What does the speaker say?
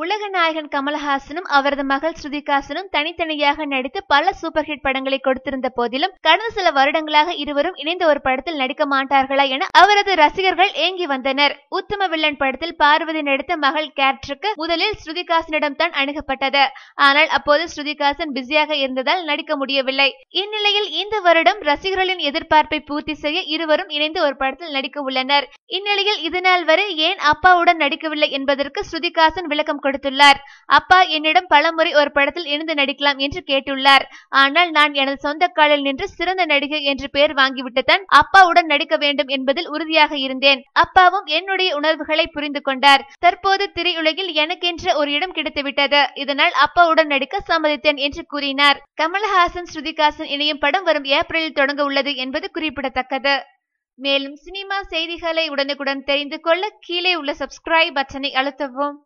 உலக நாயகன் கமலஹாசனும் அவரது மகள் ஸ்ருதிஹாசனும் தனித்தனியாக நடித்து பல சூப்பர் ஹிட் படங்களை கொடுத்திருந்த போதிலும் கடந்த சில வருடங்களாக இருவரும் இணைந்த ஒரு படத்தில் நடிக்க மாட்டார்களா என அவரது ரசிகர்கள் ஏங்கி வந்தனர். உத்தம வில்லன் படத்தில் பார்வதி நடித்த மகள் கேரக்டருக்கு முதலில் ஸ்ருதிஹாசனிடம் தான் அணுகப்பட்டது. ஆனால் அப்போது ஸ்ருதிஹாசன் பிஸியாக இருந்ததால் நடிக்க முடியவில்லை. இந்நிலையில் இந்த வருடம் ரசிகர்களின் எதிர்பார்ப்பை பூர்த்தி செய்ய இருவரும் இணைந்து ஒரு படத்தில் நடிக்க உள்ளனர். இந்நிலையில் இதுநாள் வரை ஏன் அப்பாவுடன் நடிக்கவில்லை என்பதற்கு ஸ்ருதிஹாசன் விளக்கம் கொடுத்துள்ளார். அப்பா என்னிடம் பலமுறை ஒரு படத்தில் இணைந்து நடிக்கலாம் என்று கேட்டுள்ளார். ஆனால் நான் எனது சொந்த காலில் நின்று சிறந்த நடிகை என்று பெயர் வாங்கிவிட்டுத்தான் அப்பாவுடன் நடிக்க வேண்டும் என்பதில் உறுதியாக இருந்தேன். அப்பாவும் என்னுடைய உணர்வுகளை புரிந்து கொண்டார். தற்போது திரையுலகில் எனக்கென்ற ஒரு இடம் கிடைத்துவிட்டது. இதனால் அப்பாவுடன் நடிக்க சம்மதித்தேன் என்று கூறினார். கமலஹாசன் ஸ்ருதிஹாசன் இணையும் படம் வரும் ஏப்ரலில் தொடங்க உள்ளது என்பது குறிப்பிடத்தக்கது. மேலும் சினிமா செய்திகளை உடனுக்குடன் தெரிந்து கொள்ள கீழே உள்ள சப்ஸ்கிரைப் பட்டனை அழுத்தவும்.